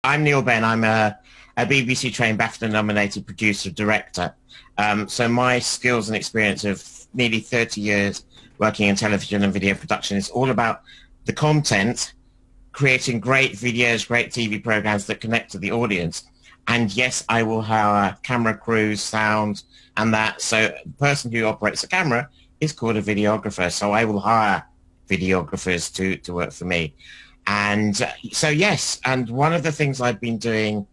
I'm Neil Benn. I'm a BBC trained BAFTA nominated producer director. So my skills and experience of nearly 30 years working in television and video production is all about the content, creating great videos, great TV programs that connect to the audience. And yes, I will hire camera crews, sound, and that. So the person who operates the camera is called a videographer. So I will hire videographers to work for me. And so, yes, and one of the things I've been doing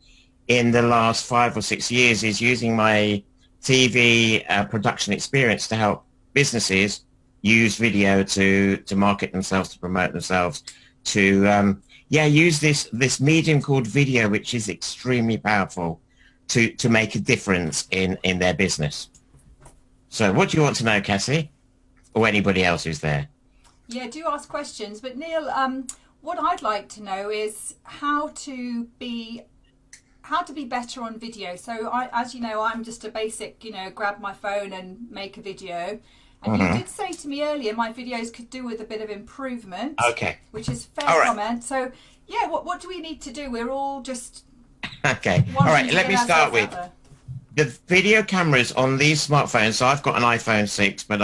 in the last 5 or 6 years is using my TV production experience to help businesses use video to market themselves, to promote themselves, to use this medium called video, which is extremely powerful to make a difference in their business. So what do you want to know, Cassie, or anybody else who's there? Yeah, do ask questions. But Neil, what I'd like to know is how to be better on video. So as you know, I'm just a basic, grab my phone and make a video. And you did say to me earlier, my videos could do with a bit of improvement. Okay. Which is fair All right. comment. So yeah, what do we need to do? We're all just okay. All right. Let me start with the video cameras on these smartphones. So I've got an iPhone 6, but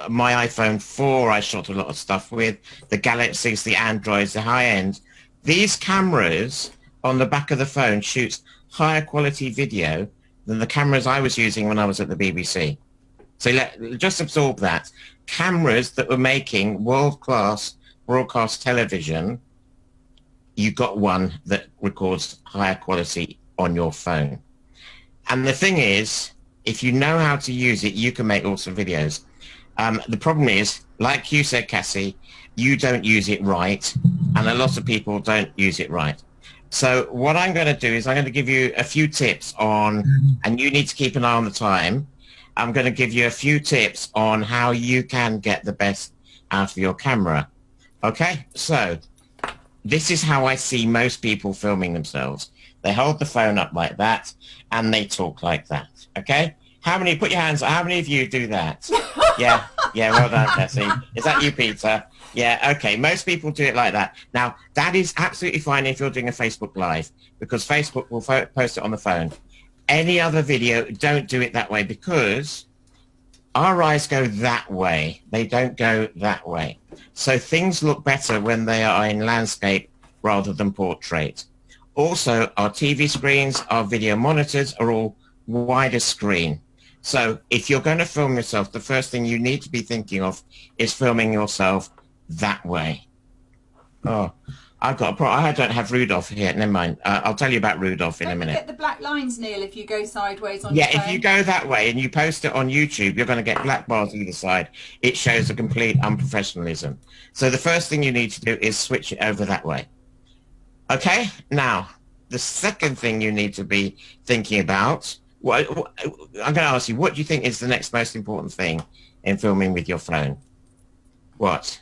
my iPhone 4, I shot a lot of stuff with the Galaxies, the Androids, the high end. These cameras on the back of the phone shoots higher quality video than the cameras I was using when I was at the BBC. So just absorb that. Cameras that were making world-class broadcast television, you got one that records higher quality on your phone. And the thing is, if you know how to use it, you can make awesome videos. The problem is, like you said, Cassie, you don't use it right, and a lot of people don't use it right. So what I'm going to do is I'm going to give you a few tips on, and you need to keep an eye on the time. I'm going to give you a few tips on how you can get the best out of your camera. Okay, so this is how I see most people filming themselves. They hold the phone up like that and they talk like that. Okay, put your hands up, how many of you do that? yeah, well done, Cassie. Is that you, Peter? Yeah, okay, most people do it like that. Now, that is absolutely fine if you're doing a Facebook Live, because Facebook will post it on the phone. Any other video, don't do it that way, because our eyes go that way. They don't go that way. So things look better when they are in landscape rather than portrait. Also, our TV screens, our video monitors are all wider screen. So if you're going to film yourself, the first thing you need to be thinking of is filming yourself that way. Oh, I've got a problem. I don't have Rudolph here. Never mind. I'll tell you about Rudolph in a minute. Get the black lines, Neil, if you go sideways on your phone. Yeah, if you go that way and you post it on YouTube, you're going to get black bars either side. It shows a complete unprofessionalism. So the first thing you need to do is switch it over that way. Okay? Now, the second thing you need to be thinking about, I'm going to ask you, what do you think is the next most important thing in filming with your phone? What?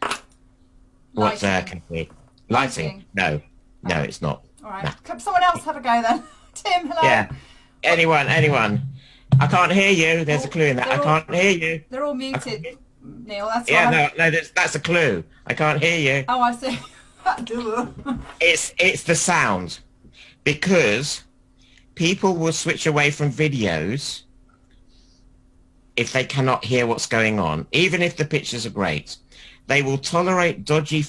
What can be? Lighting? No, it's not. All right. No. Can someone else have a go then? Tim, hello. Yeah. Anyone. I can't hear you. There's a clue in that. I can't hear you. They're all muted, Neil. That's that's a clue. I can't hear you. Oh, I see. It's the sound, because people will switch away from videos if they cannot hear what's going on, even if the pictures are great. They will tolerate dodgy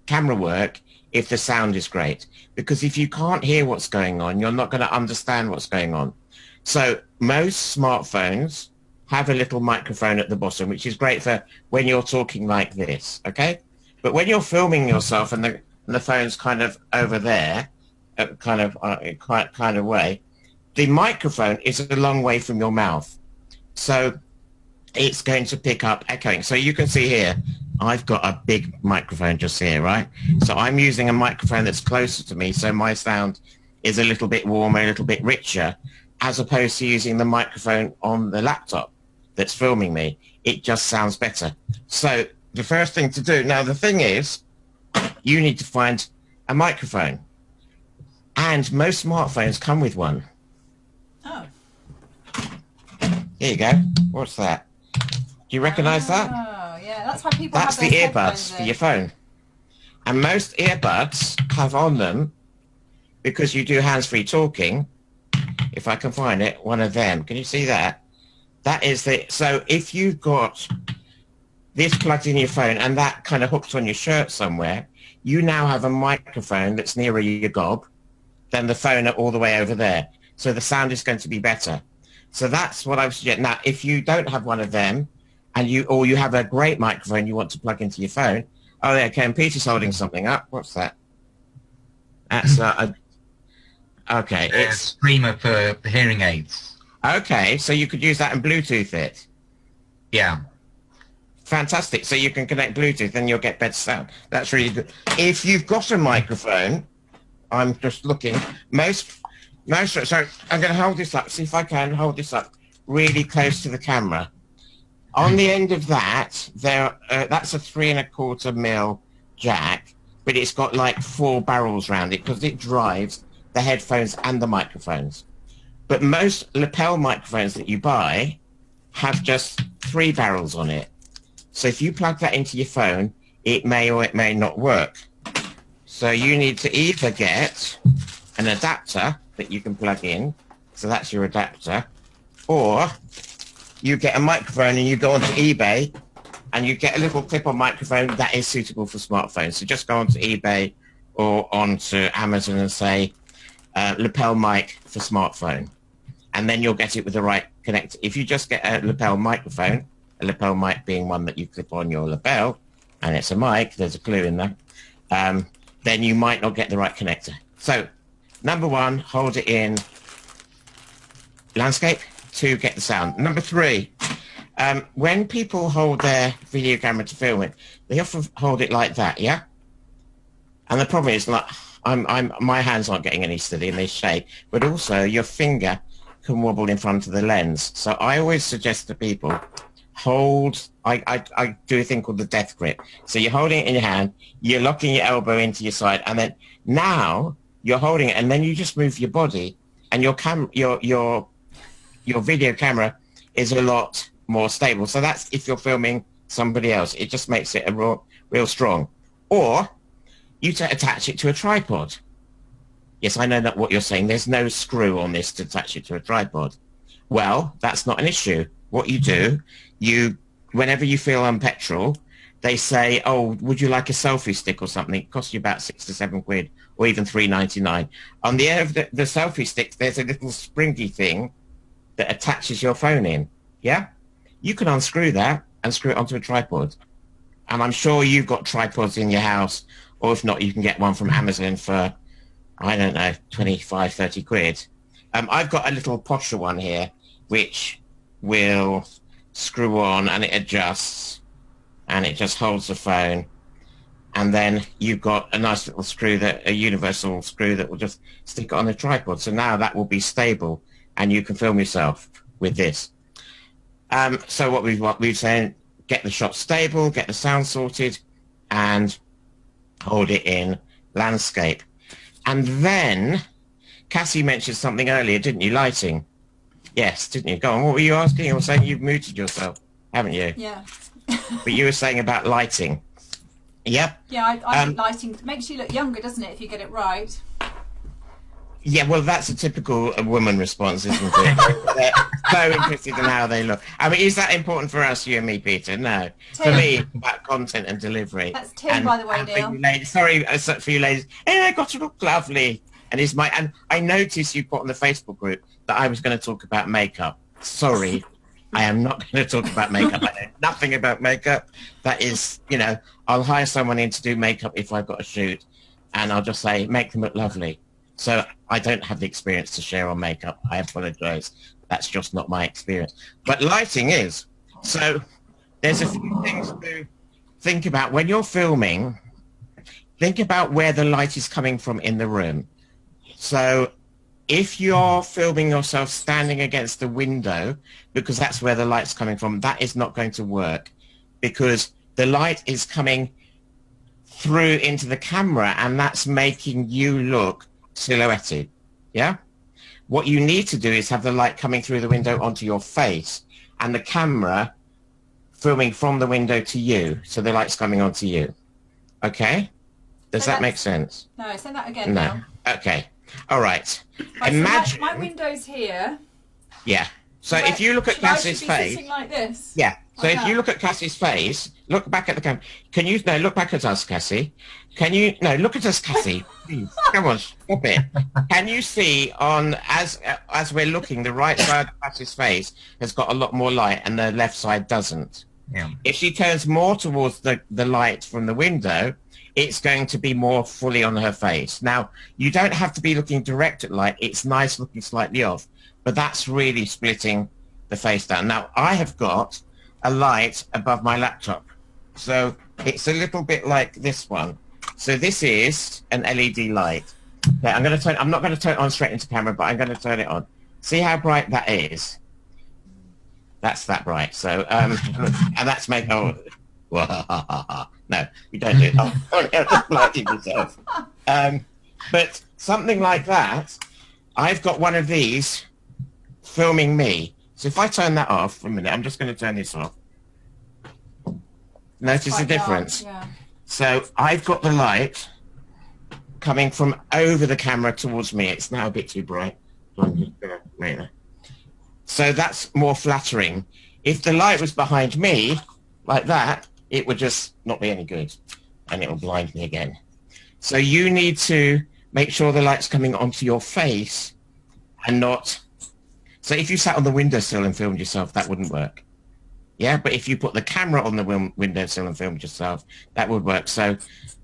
camera work if the sound is great, because if you can't hear what's going on, you're not going to understand what's going on. So most smartphones have a little microphone at the bottom, which is great for when you're talking like this, okay? But when you're filming yourself and the phone's kind of over there, kind of way, the microphone is a long way from your mouth. So it's going to pick up echoing. So you can see here, I've got a big microphone just here, right? So I'm using a microphone that's closer to me, so my sound is a little bit warmer, a little bit richer, as opposed to using the microphone on the laptop that's filming me. It just sounds better. So the first thing to do, now the thing is, you need to find a microphone. And most smartphones come with one. Oh. Here you go. What's that? Do you recognize that? Oh, yeah. That's why people That's have the those earbuds for your phone. And most earbuds have on them because you do hands-free talking, if I can find it, one of them. Can you see that? That is the, so if you've got this plugged in your phone and that kind of hooked on your shirt somewhere, you now have a microphone that's nearer your gob than the phone all the way over there. So the sound is going to be better. So that's what I would suggest. Now, if you don't have one of them and you have a great microphone you want to plug into your phone, oh, there, Ken, Peter's holding something up. What's that? That's okay. It's streamer for hearing aids. Okay, so you could use that and Bluetooth it. Yeah. Fantastic. So you can connect Bluetooth and you'll get better sound. That's really good. If you've got a microphone, I'm just looking. So I'm going to hold this up. See if I can hold this up really close to the camera. On the end of that, that's a 3 1/4 mil jack, but it's got like 4 barrels around it because it drives the headphones and the microphones. But most lapel microphones that you buy have just 3 barrels on it. So if you plug that into your phone, it may or it may not work. So you need to either get an adapter that you can plug in, so that's your adapter, or you get a microphone and you go onto eBay and you get a little clip-on microphone that is suitable for smartphones. So just go onto eBay or onto Amazon and say, lapel mic for smartphone. And then you'll get it with the right connector. If you just get a lapel microphone, a lapel mic being one that you clip on your lapel, and it's a mic, there's a clue in that, then you might not get the right connector. So, number 1, hold it in landscape. 2, get the sound. Number 3, when people hold their video camera to film it, they often hold it like that, yeah? And the problem is, like, my hands aren't getting any steady and they shake, but also your finger can wobble in front of the lens. So I always suggest to people, I do a thing called the death grip. So you're holding it in your hand, you're locking your elbow into your side, and then now you're holding it, and then you just move your body, and your video camera is a lot more stable. So that's if you're filming somebody else. It just makes it real strong. Or you attach it to a tripod. Yes, I know that what you're saying. There's no screw on this to attach it to a tripod. Well, that's not an issue. What you do, whenever you feel on petrol, they say, oh, would you like a selfie stick or something? It costs you about 6 to 7 quid or even £3.99. On the end of the selfie stick, there's a little springy thing that attaches your phone in. Yeah? You can unscrew that and screw it onto a tripod. And I'm sure you've got tripods in your house, or if not, you can get one from Amazon for, I don't know, 25, 30 quid. I've got a little posher one here, which will screw on and it adjusts and it just holds the phone. And then you've got a nice little screw, a universal screw that will just stick it on the tripod. So now that will be stable and you can film yourself with this. So what we've said, get the shot stable, get the sound sorted, and hold it in landscape. And then Cassie mentioned something earlier, didn't you? Lighting. Yes, didn't you? Go on. What were you asking? You were saying you've muted yourself, haven't you? Yeah. But you were saying about lighting. Yep. Yeah, I think lighting makes you look younger, doesn't it, if you get it right? Yeah, well, that's a typical woman response, isn't it? They're so interested in how they look. I mean, is that important for us, you and me, Peter? No. Tim. For me, it's about content and delivery. That's Tim, by the way, Neil. Sorry for you ladies. Hey, I got to look lovely. And I noticed you put on the Facebook group that I was going to talk about makeup. Sorry, I am not going to talk about makeup. I know nothing about makeup. That is, I'll hire someone in to do makeup if I've got a shoot, and I'll just say, make them look lovely. So I don't have the experience to share on makeup. I apologize. That's just not my experience. But lighting is. So there's a few things to think about. When you're filming, think about where the light is coming from in the room. So if you're filming yourself standing against the window, because that's where the light's coming from, that is not going to work, because the light is coming through into the camera and that's making you look silhouetted. Yeah? What you need to do is have the light coming through the window onto your face and the camera filming from the window to you, so the light's coming onto you. Okay? Does that make sense? No, say that again No. now. Okay. All right. Right, Imagine. so my window's here. Yeah. So if you look at Cassie's should I be face. sitting like this? Yeah. So Like if that? you look at Cassie's face, look back at the camera. Can you look back at us, Cassie? Can you look at us, Cassie? Please, come on, stop it. Can you see on as we're looking, the right side of Cassie's face has got a lot more light, and the left side doesn't. Yeah. If she turns more towards the light from the window, it's going to be more fully on her face. Now, you don't have to be looking direct at light. It's nice looking slightly off, but that's really splitting the face down. Now, I have got a light above my laptop, so it's a little bit like this one. So this is an LED light. Okay, I'm not going to turn it on straight into camera, but I'm going to turn it on. See how bright that is? That's that bright. So, and that's make. Oh, no, you don't do it. Oh, sorry, I'm just blinding myself. But something like that, I've got one of these filming me. So if I turn that off for a minute, I'm just going to turn this off. Notice the Quite dark, difference. yeah. So I've got the light coming from over the camera towards me. It's now a bit too bright. So that's more flattering. If the light was behind me, like that, it would just not be any good, and it will blind me again. So you need to make sure the light's coming onto your face and not... So if you sat on the windowsill and filmed yourself, that wouldn't work. Yeah, but if you put the camera on the windowsill and filmed yourself, that would work. So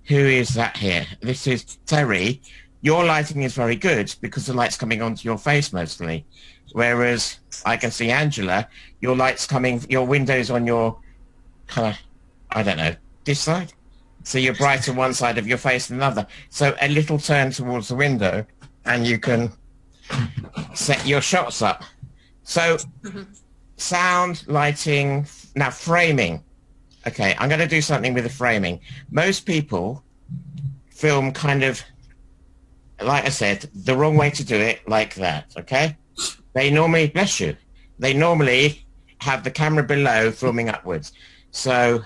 who is that here? This is Terry. Your lighting is very good because the light's coming onto your face mostly. Whereas I can see Angela, your light's coming, your window's on your kind of, I don't know, this side. So you're bright on one side of your face than another. So a little turn towards the window and you can set your shots up. So sound, lighting, now framing. Okay, I'm going to do something with the framing. Most people film kind of, like I said, the wrong way to do it, like that, okay? They normally, bless you, they normally have the camera below filming upwards. So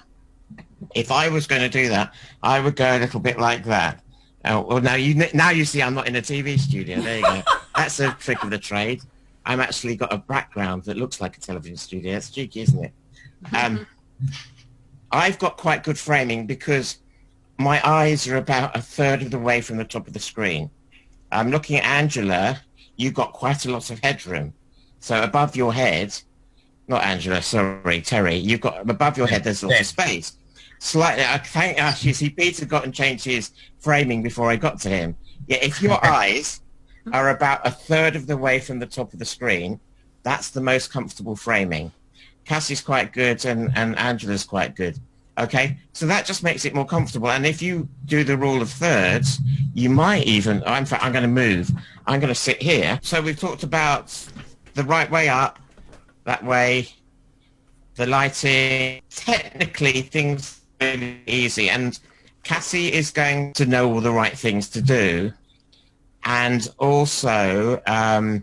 if I was going to do that, I would go a little bit like that. Well, now you see I'm not in a TV studio. There you go. That's a trick of the trade. I'm actually got a background that looks like a television studio. It's cheeky, isn't it? I've got quite good framing because my eyes are about a third of the way from the top of the screen. I'm looking at Angela. You've got quite a lot of headroom. So above your head, not Angela, sorry, Terry, you've got above your head, there's lots of space. Slightly, I think, you see, Peter got and changed his framing before I got to him. Yeah, if your eyes are about a third of the way from the top of the screen, that's the most comfortable framing. Cassie's quite good and Angela's quite good. Okay, so that just makes it more comfortable. And if you do the rule of thirds, you might even, in fact, I'm going to move. I'm going to sit here. So we've talked about the right way up, that way, the lighting. Technically, things are really easy. And Cassie is going to know all the right things to do. And also, I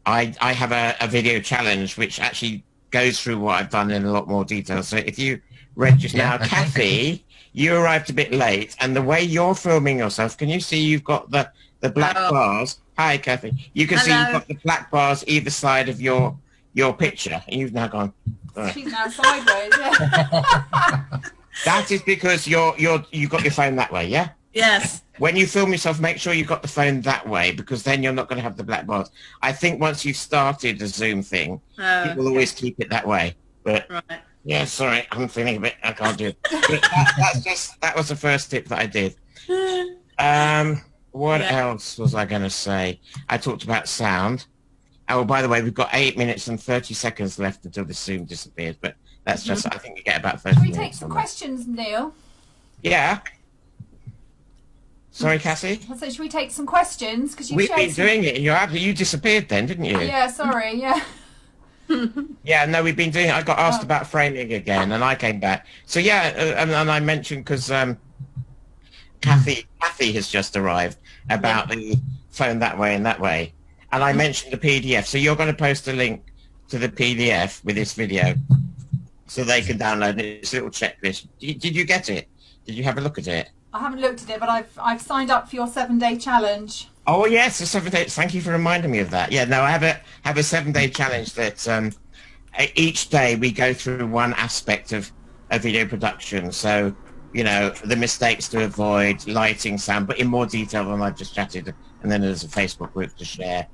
have a video challenge which actually goes through what I've done in a lot more detail. So if you register now, Kathy, you arrived a bit late, and the way you're filming yourself, can you see you've got the black bars? Hi, Kathy. You can see you've got the black bars either side of your picture. You've now gone. She's now sideways. Yeah. That is because you've got your phone that way, yeah? Yes. When you film yourself, make sure you've got the phone that way, because then you're not going to have the black bars. I think once you've started a Zoom thing, people always keep it that way. But Right. yeah, sorry, I'm feeling a bit, I can't do it. But that was the first tip that I did. What else was I going to say? I talked about sound. Oh, by the way, we've got 8 minutes and 30 seconds left until the Zoom disappears, but that's just, I think we get about 30 Can we minutes. take some on that. questions, Neil? Yeah. Sorry, Cassie? So should we take some questions? Because you We've shared been some... doing it. You disappeared then, didn't you? Yeah, sorry, yeah. Yeah, no, we've been doing it. I got asked about framing again, and I came back. So yeah, and I mentioned because Kathy has just arrived about the phone that way and that way, and I mentioned the PDF. So you're going to post a link to the PDF with this video, so they can download it. It's a little checklist. Did you get it? Did you have a look at it? I haven't looked at it, but I've signed up for your 7-day challenge. Oh yes, the 7 days. Thank you for reminding me of that. Yeah, no, I have a 7 day challenge that each day we go through one aspect of a video production. So, the mistakes to avoid, lighting, sound, but in more detail than I've just chatted. And then there's a Facebook group to share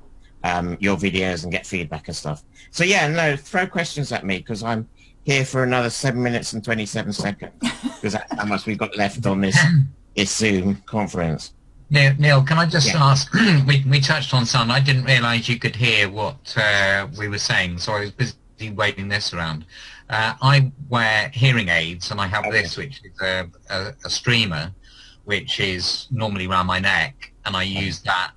your videos and get feedback and stuff. So yeah, no, throw questions at me because I'm here for another 7 minutes and 27 seconds because that's how much we've got left on this Zoom conference. Neil, can I just ask, we touched on sound. I didn't realise you could hear what we were saying, so I was busy waving this around. I wear hearing aids, and I have this, which is a streamer, which is normally around my neck, and I use that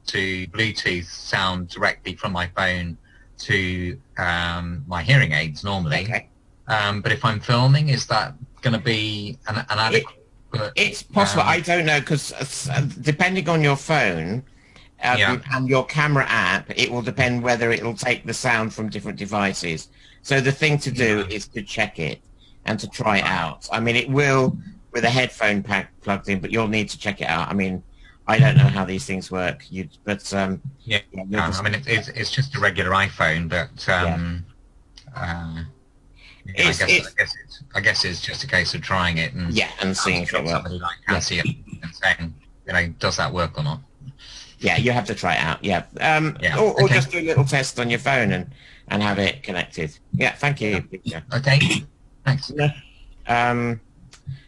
to Bluetooth sound directly from my phone to my hearing aids normally. Okay. But if I'm filming, is that going to be an adequate... It's possible. I don't know because depending on your phone and your camera app, it will depend whether it will take the sound from different devices. So the thing to do is to check it and to try it out. I mean, it will with a headphone pack plugged in, but you'll need to check it out. I mean, I don't know how these things work. I mean, it's just a regular iPhone, but I guess it's just a case of trying it and seeing if it works. Somebody like Cassie and saying, does that work or not? Yeah, you have to try it out. Yeah, or just do a little test on your phone and have it connected. Yeah, thank you. Yeah. Okay, thanks.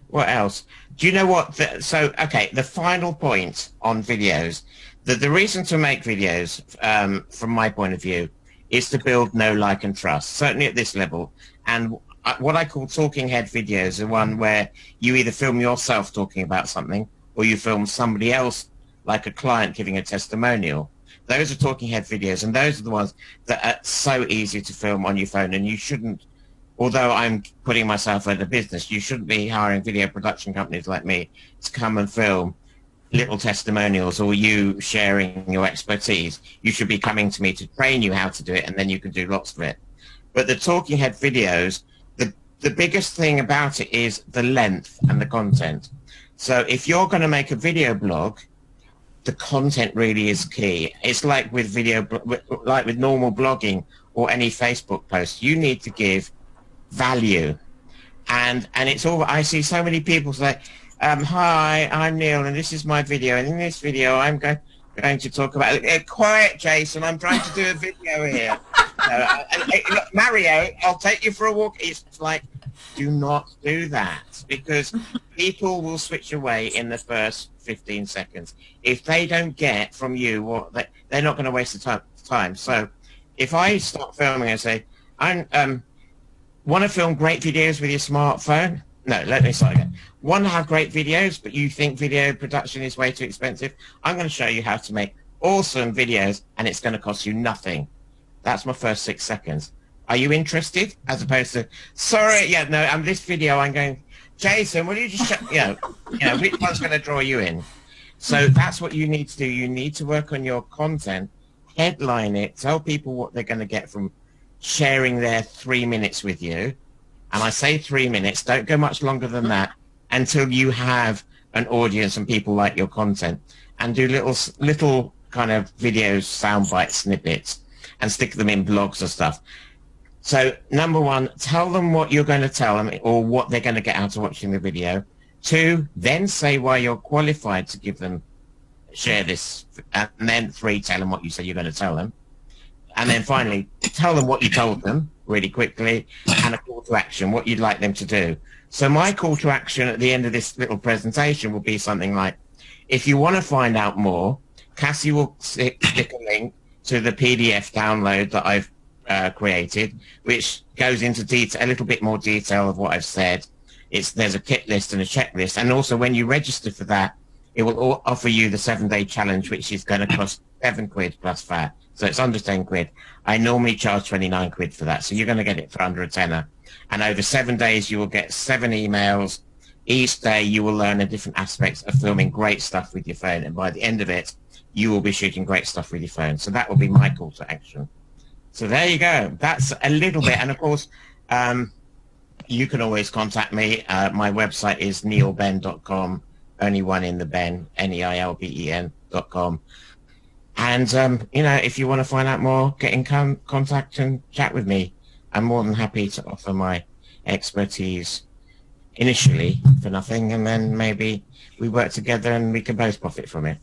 What else? Do you know what? The final point on videos. The reason to make videos, from my point of view, is to build know, like, and trust. Certainly at this level. And what I call talking head videos are one where you either film yourself talking about something or you film somebody else, like a client giving a testimonial. Those are talking head videos, and those are the ones that are so easy to film on your phone. And you shouldn't, although I'm putting myself out of business, you shouldn't be hiring video production companies like me to come and film little testimonials or you sharing your expertise. You should be coming to me to train you how to do it, and then you can do lots of it. But the talking head videos, the biggest thing about it is the length and the content. So if you're going to make a video blog, the content really is key. It's like with like with normal blogging or any Facebook post, you need to give value. And it's all, I see so many people say, hi, I'm Neil, and this is my video. And in this video, I'm going to talk about, quiet, Jason, I'm trying to do a video here. Mario, I'll take you for a walk. It's like, do not do that, because people will switch away in the first 15 seconds. If they don't get from you what they're not going to waste the time. So if I start filming and say, I want to film great videos with your smartphone. No, let me start again. Want to have great videos, but you think video production is way too expensive? I'm going to show you how to make awesome videos, and it's going to cost you nothing. That's my first 6 seconds. Are you interested? As opposed to, sorry, this video I'm going, Jason, will you just which one's going to draw you in? So that's what you need to do. You need to work on your content, headline it, tell people what they're going to get from sharing their 3 minutes with you. And I say 3 minutes, don't go much longer than that until you have an audience and people like your content, and do little kind of videos, soundbite snippets, and stick them in blogs and stuff. So number one, tell them what you're going to tell them or what they're going to get out of watching the video. 2, then say why you're qualified to share this. And then 3, tell them what you said you're going to tell them. And then finally, tell them what you told them really quickly, and a call to action, what you'd like them to do. So my call to action at the end of this little presentation will be something like, if you want to find out more, Cassie will stick a link to the PDF download that I've created, which goes into a little bit more detail of what I've said. There's a kit list and a checklist, and also when you register for that, it will offer you the 7-day challenge, which is going to cost £7 plus VAT. So it's under 10 quid. I normally charge 29 quid for that, so you're going to get it for under a tenner. And over 7 days, you will get 7 emails. Each day, you will learn a different aspects of filming great stuff with your phone, and by the end of it, you will be shooting great stuff with your phone. So that will be my call to action. So there you go. That's a little bit. And of course, you can always contact me. My website is neilben.com. Only one in the Ben, neilbenn.com. And, if you want to find out more, get in contact and chat with me. I'm more than happy to offer my expertise initially for nothing, and then maybe we work together and we can both profit from it.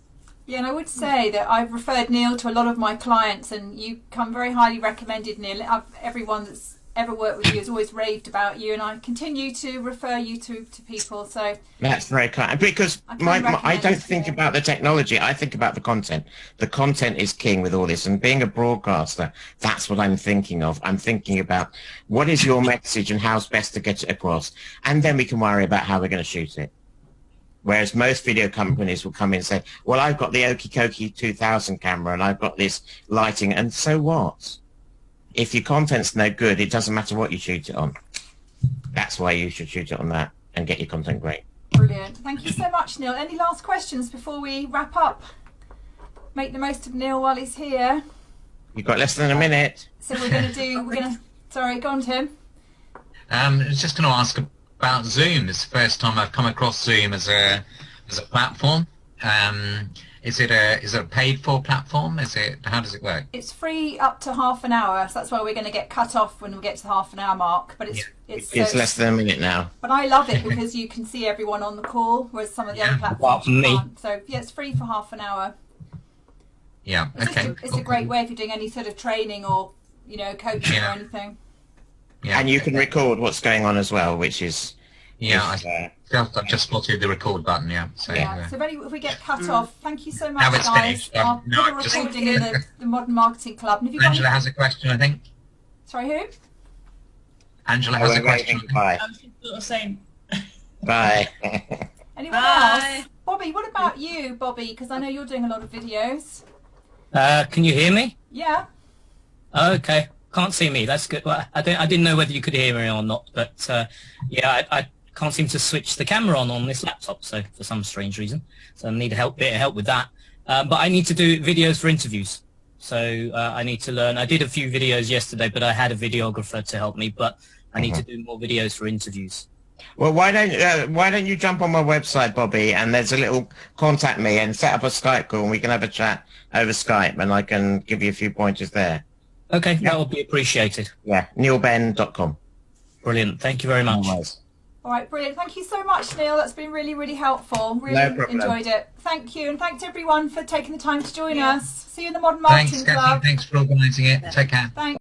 Yeah, and I would say that I've referred Neil to a lot of my clients, and you come very highly recommended, Neil. Everyone that's ever worked with you has always raved about you, and I continue to refer you to people. So that's very kind, because I don't think about the technology. I think about the content. The content is king with all this, and being a broadcaster, that's what I'm thinking of. I'm thinking about what is your message and how's best to get it across, and then we can worry about how we're going to shoot it. Whereas most video companies will come in and say, well, I've got the Okikoki 2000 camera and I've got this lighting, and so what? If your content's no good, it doesn't matter what you shoot it on. That's why you should shoot it on that and get your content great. Brilliant. Thank you so much, Neil. Any last questions before we wrap up? Make the most of Neil while he's here. You've got less than a minute. So sorry, go on, Tim. I was just going to ask about Zoom. It's the first time I've come across Zoom as a platform. Is it a paid for platform? How does it work? It's free up to half an hour, so that's why we're going to get cut off when we get to the half an hour mark. But it's less than a minute now. But I love it because you can see everyone on the call, whereas some of the other platforms you can't. So yeah, it's free for half an hour. Yeah. It's a great way if you're doing any sort of training or coaching or anything. Yeah. And you can record what's going on as well, which is I've just spotted the record button. Yeah. So if we get cut off, thank you so much, now it's guys. finished. I'll put a recording in the Modern Marketing Club. And if Angela has a question, I think. Sorry, who? Angela has a question. Bye. I was sort of saying. Bye. Anyone else? Bobby, what about you, Bobby? Because I know you're doing a lot of videos. Can you hear me? Yeah. Okay. Can't see me. That's good. Well, I didn't know whether you could hear me or not, but I can't seem to switch the camera on this laptop, so for some strange reason. So I need a bit of help with that. But I need to do videos for interviews. So I need to learn. I did a few videos yesterday, but I had a videographer to help me. But I need to do more videos for interviews. Well, why don't you jump on my website, Bobby, and there's a little contact me and set up a Skype call, and we can have a chat over Skype, and I can give you a few pointers there. Okay, that would be appreciated. Yeah, neilbenn.com. Brilliant. Thank you very much. All right, brilliant. Thank you so much, Neil. That's been really, really helpful. Really enjoyed it. Thank you, and thanks everyone for taking the time to join us. See you in the Modern Marketing Club. Thanks for organising it. Take care. Thanks.